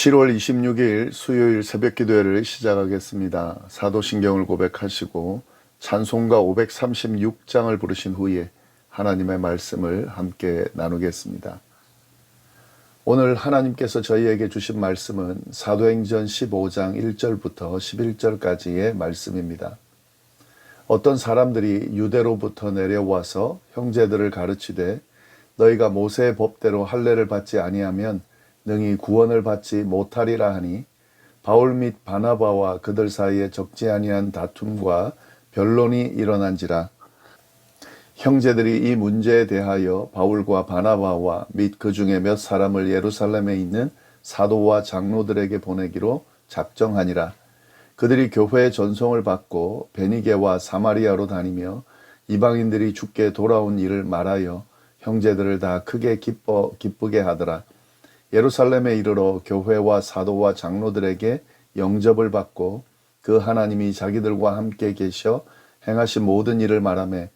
7월 26일 수요일 새벽 기도회를 시작하겠습니다. 사도신경을 고백하시고 찬송가 536장을 부르신 후에 하나님의 말씀을 함께 나누겠습니다. 오늘 하나님께서 저희에게 주신 말씀은 사도행전 15장 1절부터 11절까지의 말씀입니다. 어떤 사람들이 유대로부터 내려와서 형제들을 가르치되 너희가 모세의 법대로 할례를 받지 아니하면 능히 구원을 받지 못하리라 하니 바울 및 바나바와 그들 사이에 적지 아니한 다툼과 변론이 일어난지라. 형제들이 이 문제에 대하여 바울과 바나바와 및 그 중에 몇 사람을 예루살렘에 있는 사도와 장로들에게 보내기로 작정하니라. 그들이 교회의 전송을 받고 베니게와 사마리아로 다니며 이방인들이 주께 돌아온 일을 말하여 형제들을 다 크게 기쁘게 하더라. 예루살렘에 이르러 교회와 사도와 장로들에게 영접을 받고 그 하나님이 자기들과 함께 계셔 행하신 모든 일을 말하며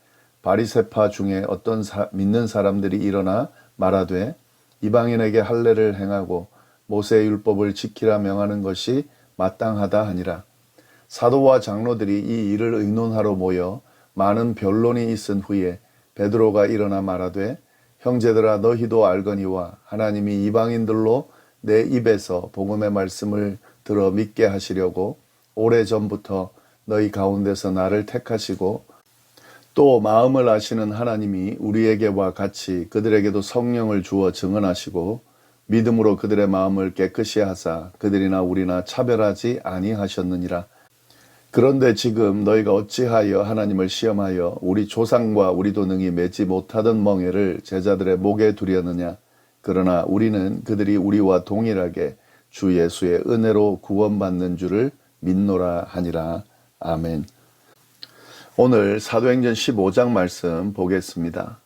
바리새파 중에 어떤 믿는 사람들이 일어나 말하되 이방인에게 할례를 행하고 모세의 율법을 지키라 명하는 것이 마땅하다 하니라. 사도와 장로들이 이 일을 의논하러 모여 많은 변론이 있은 후에 베드로가 일어나 말하되 형제들아 너희도 알거니와 하나님이 이방인들로 내 입에서 복음의 말씀을 들어 믿게 하시려고 오래전부터 너희 가운데서 나를 택하시고 또 마음을 아시는 하나님이 우리에게와 같이 그들에게도 성령을 주어 증언하시고 믿음으로 그들의 마음을 깨끗이 하사 그들이나 우리나 차별하지 아니하셨느니라. 그런데 지금 너희가 어찌하여 하나님을 시험하여 우리 조상과 우리도 능히 맺지 못하던 멍에를 제자들의 목에 두려느냐. 그러나 우리는 그들이 우리와 동일하게 주 예수의 은혜로 구원받는 줄을 믿노라 하니라. 아멘. 오늘 사도행전 15장 말씀 보겠습니다.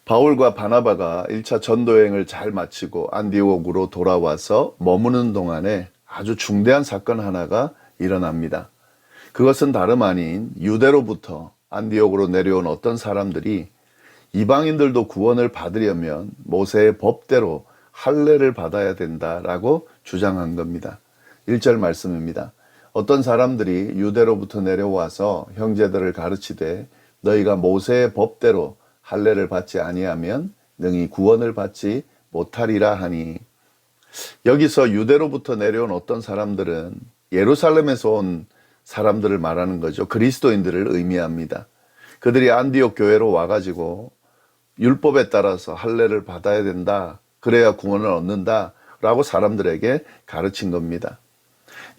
바울과 바나바가 1차 전도여행을 잘 마치고 안디옥으로 돌아와서 머무는 동안에 아주 중대한 사건 하나가 일어납니다. 그것은 다름 아닌 유대로부터 안디옥으로 내려온 어떤 사람들이 이방인들도 구원을 받으려면 모세의 법대로 할례를 받아야 된다라고 주장한 겁니다. 1절 말씀입니다. 어떤 사람들이 유대로부터 내려와서 형제들을 가르치되 너희가 모세의 법대로 할례를 받지 아니하면 능히 구원을 받지 못하리라 하니, 여기서 유대로부터 내려온 어떤 사람들은 예루살렘에서 온 사람들을 말하는 거죠. 그리스도인들을 의미합니다. 그들이 안디옥 교회로 와가지고 율법에 따라서 할례를 받아야 된다, 그래야 구원을 얻는다 라고 사람들에게 가르친 겁니다.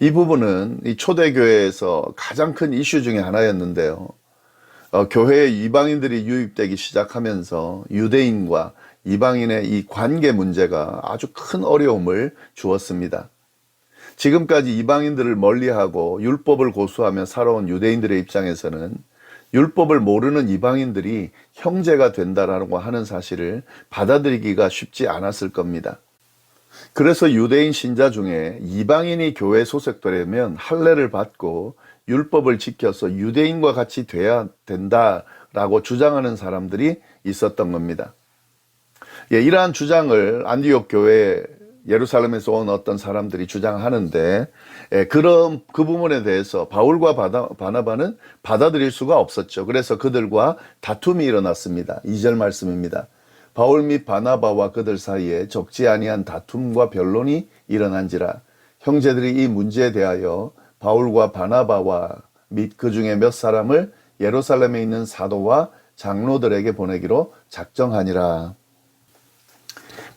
이 부분은 이 초대교회에서 가장 큰 이슈 중에 하나였는데요. 교회에 이방인들이 유입되기 시작하면서 유대인과 이방인의 이 관계 문제가 아주 큰 어려움을 주었습니다. 지금까지 이방인들을 멀리하고 율법을 고수하며 살아온 유대인들의 입장에서는 율법을 모르는 이방인들이 형제가 된다라고 하는 사실을 받아들이기가 쉽지 않았을 겁니다. 그래서 유대인 신자 중에 이방인이 교회에 소속되려면 할례를 받고 율법을 지켜서 유대인과 같이 돼야 된다라고 주장하는 사람들이 있었던 겁니다. 이러한 주장을 안디옥 교회 예루살렘에서 온 어떤 사람들이 주장하는데, 그 부분에 대해서 바울과 바나바는 받아들일 수가 없었죠. 그래서 그들과 다툼이 일어났습니다. 2절 말씀입니다. 바울 및 바나바와 그들 사이에 적지 아니한 다툼과 변론이 일어난지라. 형제들이 이 문제에 대하여 바울과 바나바와 및 그 중에 몇 사람을 예루살렘에 있는 사도와 장로들에게 보내기로 작정하니라.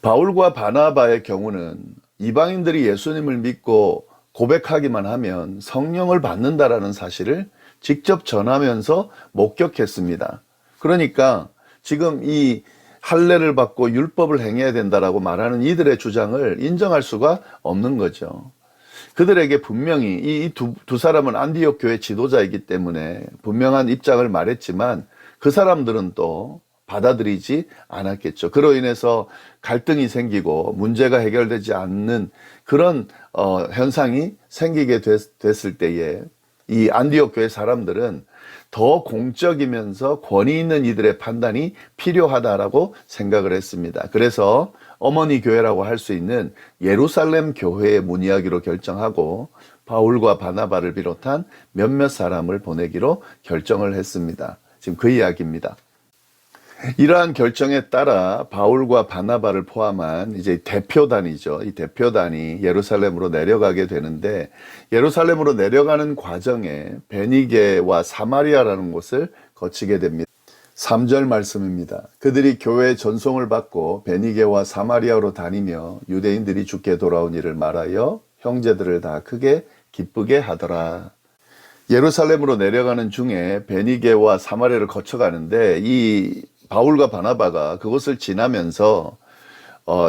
바울과 바나바의 경우는 이방인들이 예수님을 믿고 고백하기만 하면 성령을 받는다라는 사실을 직접 전하면서 목격했습니다. 그러니까 지금 이 할례를 받고 율법을 행해야 된다라고 말하는 이들의 주장을 인정할 수가 없는 거죠. 그들에게 분명히 이 두 사람은 안디옥 교회 지도자이기 때문에 분명한 입장을 말했지만 그 사람들은 또 받아들이지 않았겠죠. 그로 인해서 갈등이 생기고 문제가 해결되지 않는 그런 현상이 생기게 됐을 때에 이 안디옥 교회 사람들은 더 공적이면서 권위 있는 이들의 판단이 필요하다라고 생각을 했습니다. 그래서 어머니 교회라고 할 수 있는 예루살렘 교회에 문의하기로 결정하고 바울과 바나바를 비롯한 몇몇 사람을 보내기로 결정을 했습니다. 지금 그 이야기입니다. 이러한 결정에 따라 바울과 바나바를 포함한 이제 대표단이죠. 이 대표단이 예루살렘으로 내려가게 되는데, 예루살렘으로 내려가는 과정에 베니게와 사마리아라는 곳을 거치게 됩니다. 3절 말씀입니다. 그들이 교회의 전송을 받고 베니게와 사마리아로 다니며 유대인들이 주께 돌아온 일을 말하여 형제들을 다 크게 기쁘게 하더라. 예루살렘으로 내려가는 중에 베니게와 사마리아를 거쳐가는데, 이 바울과 바나바가 그곳을 지나면서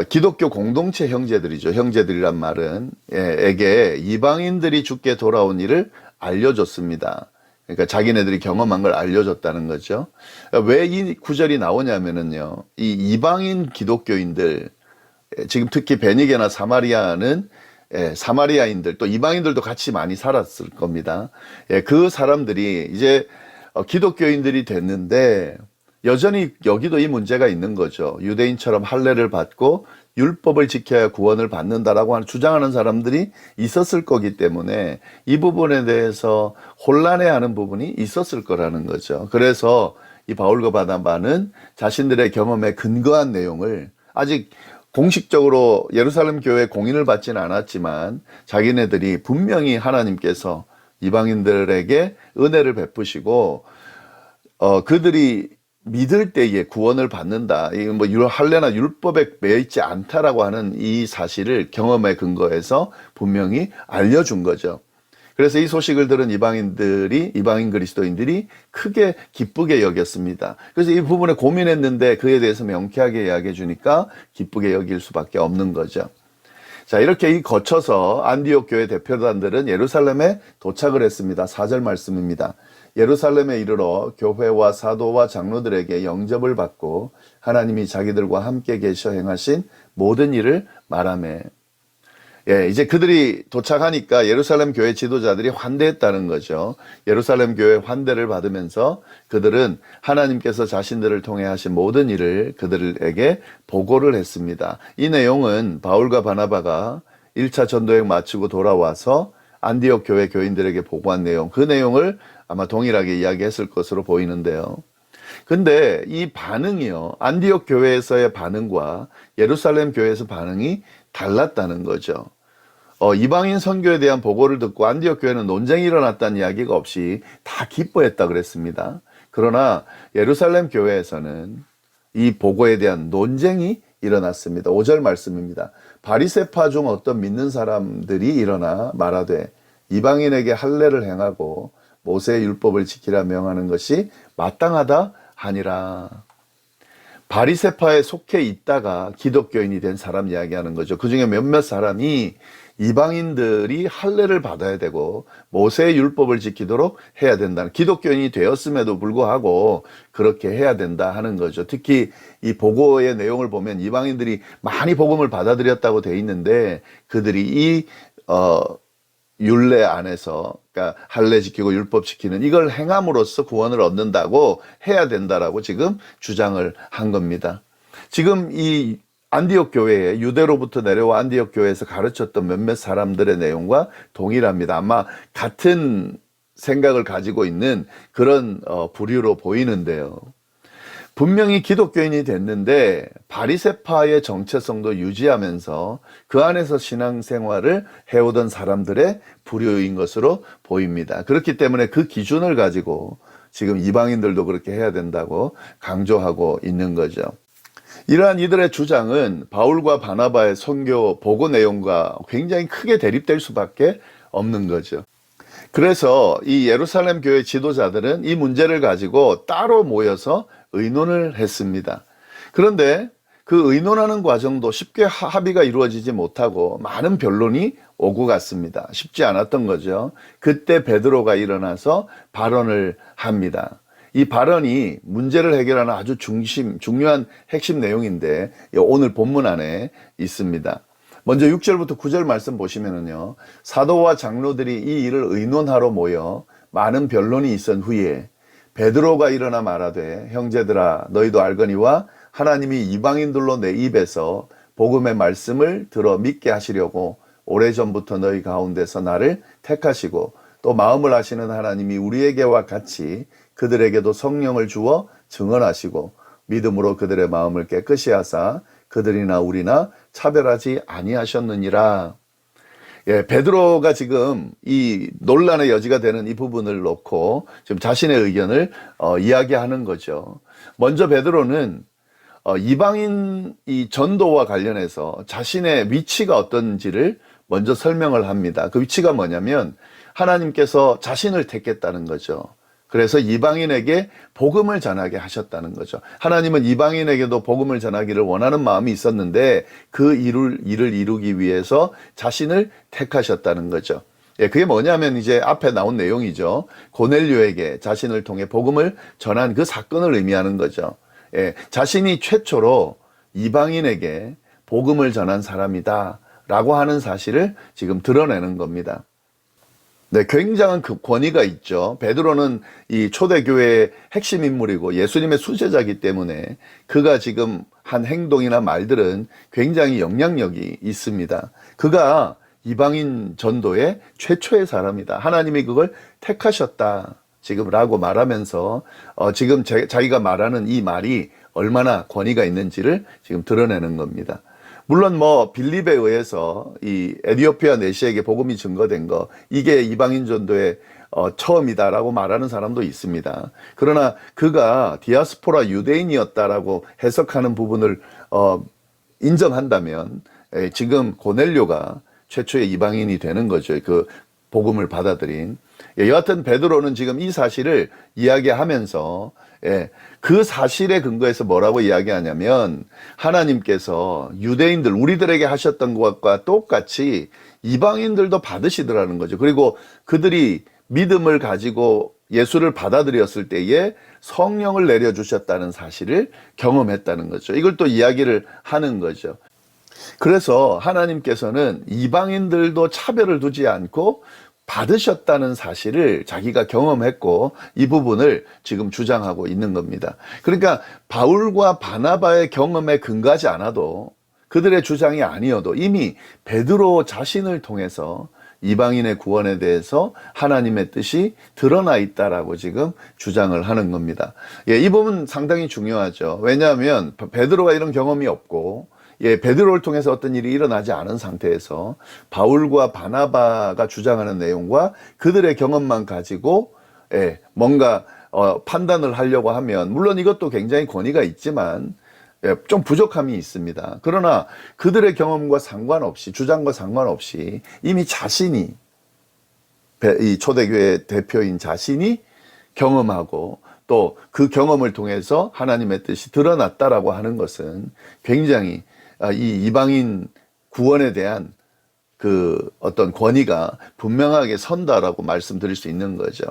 기독교 공동체 형제들이죠. 형제들이란 말은 에게 이방인들이 주께 돌아온 일을 알려줬습니다. 그러니까 자기네들이 경험한 걸 알려줬다는 거죠. 왜 이 구절이 나오냐면은요, 이 이방인 기독교인들, 지금 특히 베니게나 사마리아는 사마리아인들, 또 이방인들도 같이 많이 살았을 겁니다. 그 사람들이 이제 기독교인들이 됐는데 여전히 여기도 이 문제가 있는 거죠. 유대인처럼 할례를 받고 율법을 지켜야 구원을 받는다라고 주장하는 사람들이 있었을 거기 때문에 이 부분에 대해서 혼란해하는 부분이 있었을 거라는 거죠. 그래서 이 바울과 바나바는 자신들의 경험에 근거한 내용을, 아직 공식적으로 예루살렘 교회 공인을 받지는 않았지만 자기네들이 분명히 하나님께서 이방인들에게 은혜를 베푸시고 그들이 믿을 때에 구원을 받는다, 뭐 할례나 율법에 매여 있지 않다라고 하는 이 사실을 경험에 근거해서 분명히 알려준 거죠. 그래서 이 소식을 들은 이방인 그리스도인들이 크게 기쁘게 여겼습니다. 그래서 이 부분에 고민했는데 그에 대해서 명쾌하게 이야기해 주니까 기쁘게 여길 수밖에 없는 거죠. 자, 이렇게 거쳐서 안디옥 교회 대표단들은 예루살렘에 도착을 했습니다. 4절 말씀입니다. 예루살렘에 이르러 교회와 사도와 장로들에게 영접을 받고 하나님이 자기들과 함께 계셔 행하신 모든 일을 말하매. 이제 그들이 도착하니까 예루살렘 교회 지도자들이 환대했다는 거죠. 예루살렘 교회 환대를 받으면서 그들은 하나님께서 자신들을 통해 하신 모든 일을 그들에게 보고를 했습니다. 이 내용은 바울과 바나바가 1차 전도여행 마치고 돌아와서 안디옥 교회 교인들에게 보고한 내용, 그 내용을 아마 동일하게 이야기했을 것으로 보이는데요. 근데 이 반응이요, 안디옥 교회에서의 반응과 예루살렘 교회에서 반응이 달랐다는 거죠. 이방인 선교에 대한 보고를 듣고 안디옥 교회는 논쟁이 일어났다는 이야기가 없이 다 기뻐했다 그랬습니다. 그러나 예루살렘 교회에서는 이 보고에 대한 논쟁이 일어났습니다. 5절 말씀입니다. 바리새파 중 어떤 믿는 사람들이 일어나 말하되 이방인에게 할례를 행하고 모세의 율법을 지키라 명하는 것이 마땅하다 하니라. 바리새파에 속해 있다가 기독교인이 된 사람 이야기하는 거죠. 그 중에 몇몇 사람이 이방인들이 할례를 받아야 되고 모세의 율법을 지키도록 해야 된다는, 기독교인이 되었음에도 불구하고 그렇게 해야 된다 하는 거죠. 특히 이 보고의 내용을 보면 이방인들이 많이 복음을 받아들였다고 돼 있는데 그들이 이 율례 안에서, 그러니까 할례 지키고 율법 지키는 이걸 행함으로써 구원을 얻는다고 해야 된다라고 지금 주장을 한 겁니다. 지금 이 안디옥 교회에, 유대로부터 내려와 안디옥 교회에서 가르쳤던 몇몇 사람들의 내용과 동일합니다. 아마 같은 생각을 가지고 있는 그런 부류로 보이는데요. 분명히 기독교인이 됐는데 바리새파의 정체성도 유지하면서 그 안에서 신앙생활을 해오던 사람들의 부류인 것으로 보입니다. 그렇기 때문에 그 기준을 가지고 지금 이방인들도 그렇게 해야 된다고 강조하고 있는 거죠. 이러한 이들의 주장은 바울과 바나바의 선교 보고 내용과 굉장히 크게 대립될 수밖에 없는 거죠. 그래서 이 예루살렘 교회 지도자들은 이 문제를 가지고 따로 모여서 의논을 했습니다. 그런데 그 의논하는 과정도 쉽게 합의가 이루어지지 못하고 많은 변론이 오고 갔습니다. 쉽지 않았던 거죠. 그때 베드로가 일어나서 발언을 합니다. 이 발언이 문제를 해결하는 아주 중요한 핵심 내용인데 오늘 본문 안에 있습니다. 먼저 6절부터 9절 말씀 보시면은요, 사도와 장로들이 이 일을 의논하러 모여 많은 변론이 있은 후에 베드로가 일어나 말하되 형제들아 너희도 알거니와 하나님이 이방인들로 내 입에서 복음의 말씀을 들어 믿게 하시려고 오래전부터 너희 가운데서 나를 택하시고 또 마음을 아시는 하나님이 우리에게와 같이 그들에게도 성령을 주어 증언하시고 믿음으로 그들의 마음을 깨끗이 하사 그들이나 우리나 차별하지 아니하셨느니라. 예, 베드로가 지금 이 논란의 여지가 되는 이 부분을 놓고 지금 자신의 의견을 이야기하는 거죠. 먼저 베드로는 이방인 이 전도와 관련해서 자신의 위치가 어떤지를 먼저 설명을 합니다. 그 위치가 뭐냐면 하나님께서 자신을 택했다는 거죠. 그래서 이방인에게 복음을 전하게 하셨다는 거죠. 하나님은 이방인에게도 복음을 전하기를 원하는 마음이 있었는데 그 일을 이루기 위해서 자신을 택하셨다는 거죠. 예, 그게 뭐냐면 이제 앞에 나온 내용이죠. 고넬료에게 자신을 통해 복음을 전한 그 사건을 의미하는 거죠. 예, 자신이 최초로 이방인에게 복음을 전한 사람이다 라고 하는 사실을 지금 드러내는 겁니다. 네, 굉장한 그 권위가 있죠. 베드로는 이 초대교회의 핵심 인물이고 예수님의 수제자이기 때문에 그가 지금 한 행동이나 말들은 굉장히 영향력이 있습니다. 그가 이방인 전도의 최초의 사람이다. 하나님이 그걸 택하셨다. 지금 라고 말하면서 지금 자기가 말하는 이 말이 얼마나 권위가 있는지를 지금 드러내는 겁니다. 물론 빌립에 의해서 이 에디오피아 내시에게 복음이 증거된 거 이게 이방인 전도의 처음이다라고 말하는 사람도 있습니다. 그러나 그가 디아스포라 유대인이었다라고 해석하는 부분을 인정한다면 지금 고넬료가 최초의 이방인이 되는 거죠. 그 복음을 받아들인. 여하튼 베드로는 지금 이 사실을 이야기하면서 그 사실에 근거해서 뭐라고 이야기하냐면 하나님께서 유대인들 우리들에게 하셨던 것과 똑같이 이방인들도 받으시더라는 거죠. 그리고 그들이 믿음을 가지고 예수를 받아들였을 때에 성령을 내려주셨다는 사실을 경험했다는 거죠. 이걸 또 이야기를 하는 거죠. 그래서 하나님께서는 이방인들도 차별을 두지 않고 받으셨다는 사실을 자기가 경험했고 이 부분을 지금 주장하고 있는 겁니다. 그러니까 바울과 바나바의 경험에 근거하지 않아도 그들의 주장이 아니어도 이미 베드로 자신을 통해서 이방인의 구원에 대해서 하나님의 뜻이 드러나 있다라고 지금 주장을 하는 겁니다. 이 부분 상당히 중요하죠. 왜냐하면 베드로가 이런 경험이 없고 베드로를 통해서 어떤 일이 일어나지 않은 상태에서 바울과 바나바가 주장하는 내용과 그들의 경험만 가지고 뭔가 판단을 하려고 하면 물론 이것도 굉장히 권위가 있지만 좀 부족함이 있습니다. 그러나 그들의 경험과 상관없이 주장과 상관없이 이미 자신이 이 초대교회 대표인 자신이 경험하고 또 그 경험을 통해서 하나님의 뜻이 드러났다라고 하는 것은 굉장히 이 이방인 구원에 대한 그 어떤 권위가 분명하게 선다라고 말씀드릴 수 있는 거죠.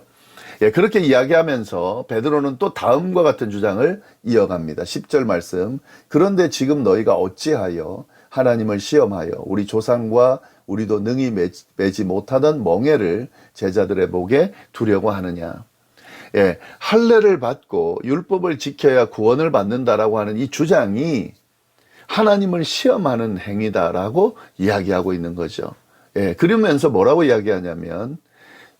그렇게 이야기하면서 베드로는 또 다음과 같은 주장을 이어갑니다. 10절 말씀. 그런데 지금 너희가 어찌하여 하나님을 시험하여 우리 조상과 우리도 능히 매지 못하던 멍에를 제자들의 목에 두려고 하느냐. 할례를 받고 율법을 지켜야 구원을 받는다라고 하는 이 주장이 하나님을 시험하는 행위다라고 이야기하고 있는 거죠. 그러면서 뭐라고 이야기하냐면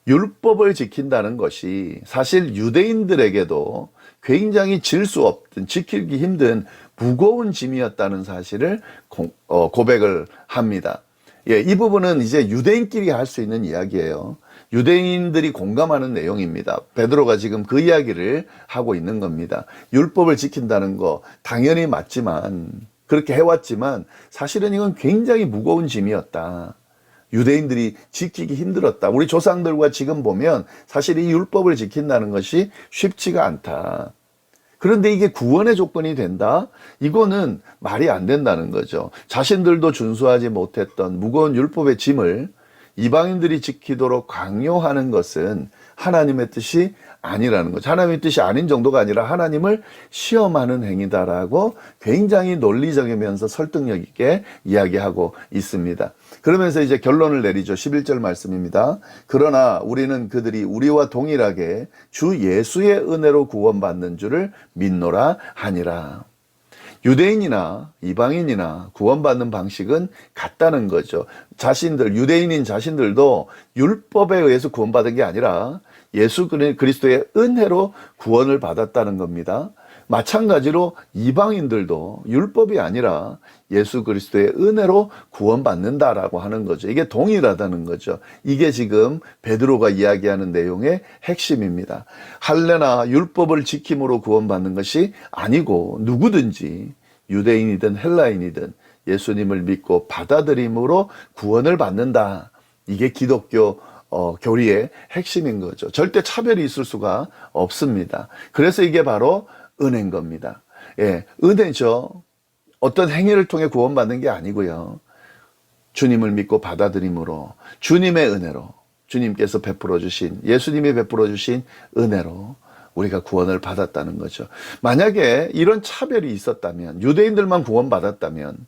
율법을 지킨다는 것이 사실 유대인들에게도 굉장히 질 수 없던 지키기 힘든 무거운 짐이었다는 사실을 고백을 합니다. 이 부분은 이제 유대인끼리 할 수 있는 이야기예요. 유대인들이 공감하는 내용입니다. 베드로가 지금 그 이야기를 하고 있는 겁니다. 율법을 지킨다는 거 당연히 맞지만 그렇게 해왔지만 사실은 이건 굉장히 무거운 짐이었다. 유대인들이 지키기 힘들었다. 우리 조상들과 지금 보면 사실 이 율법을 지킨다는 것이 쉽지가 않다. 그런데 이게 구원의 조건이 된다? 이거는 말이 안 된다는 거죠. 자신들도 준수하지 못했던 무거운 율법의 짐을 이방인들이 지키도록 강요하는 것은 하나님의 뜻이 아니라는 거죠. 하나님의 뜻이 아닌 정도가 아니라 하나님을 시험하는 행위다라고 굉장히 논리적이면서 설득력 있게 이야기하고 있습니다. 그러면서 이제 결론을 내리죠. 11절 말씀입니다. 그러나 우리는 그들이 우리와 동일하게 주 예수의 은혜로 구원받는 줄을 믿노라 하니라. 유대인이나 이방인이나 구원받는 방식은 같다는 거죠. 유대인인 자신들도 율법에 의해서 구원받은 게 아니라 예수 그리스도의 은혜로 구원을 받았다는 겁니다. 마찬가지로 이방인들도 율법이 아니라 예수 그리스도의 은혜로 구원받는다라고 하는 거죠. 이게 동일하다는 거죠. 이게 지금 베드로가 이야기하는 내용의 핵심입니다. 할례나 율법을 지킴으로 구원받는 것이 아니고 누구든지 유대인이든 헬라인이든 예수님을 믿고 받아들임으로 구원을 받는다. 이게 기독교 교리의 핵심인 거죠. 절대 차별이 있을 수가 없습니다. 그래서 이게 바로 은혜인 겁니다. 예, 은혜죠. 어떤 행위를 통해 구원받는 게 아니고요. 주님을 믿고 받아들임으로 주님의 은혜로 주님께서 베풀어 주신 예수님이 베풀어 주신 은혜로 우리가 구원을 받았다는 거죠. 만약에 이런 차별이 있었다면 유대인들만 구원받았다면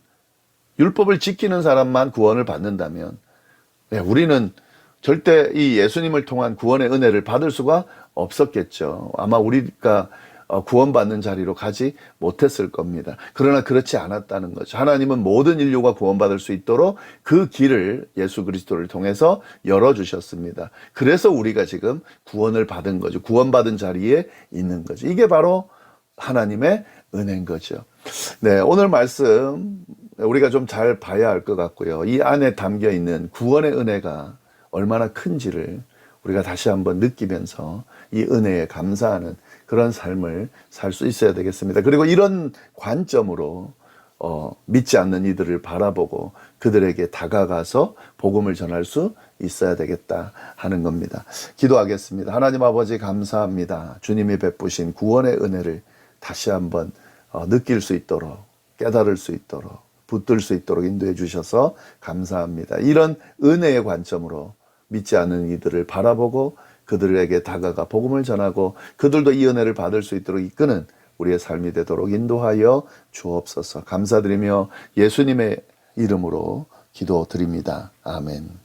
율법을 지키는 사람만 구원을 받는다면 우리는 절대 이 예수님을 통한 구원의 은혜를 받을 수가 없었겠죠. 아마 우리가 구원받는 자리로 가지 못했을 겁니다. 그러나 그렇지 않았다는 거죠. 하나님은 모든 인류가 구원받을 수 있도록 그 길을 예수 그리스도를 통해서 열어주셨습니다. 그래서 우리가 지금 구원을 받은 거죠. 구원받은 자리에 있는 거죠. 이게 바로 하나님의 은혜인 거죠. 네, 오늘 말씀 우리가 좀 잘 봐야 할 것 같고요. 이 안에 담겨 있는 구원의 은혜가 얼마나 큰지를 우리가 다시 한번 느끼면서 이 은혜에 감사하는 그런 삶을 살 수 있어야 되겠습니다. 그리고 이런 관점으로 믿지 않는 이들을 바라보고 그들에게 다가가서 복음을 전할 수 있어야 되겠다 하는 겁니다. 기도하겠습니다. 하나님 아버지 감사합니다. 주님이 베푸신 구원의 은혜를 다시 한번 느낄 수 있도록 깨달을 수 있도록 붙들 수 있도록 인도해 주셔서 감사합니다. 이런 은혜의 관점으로 믿지 않는 이들을 바라보고 그들에게 다가가 복음을 전하고 그들도 이 은혜를 받을 수 있도록 이끄는 우리의 삶이 되도록 인도하여 주옵소서. 감사드리며 예수님의 이름으로 기도드립니다. 아멘.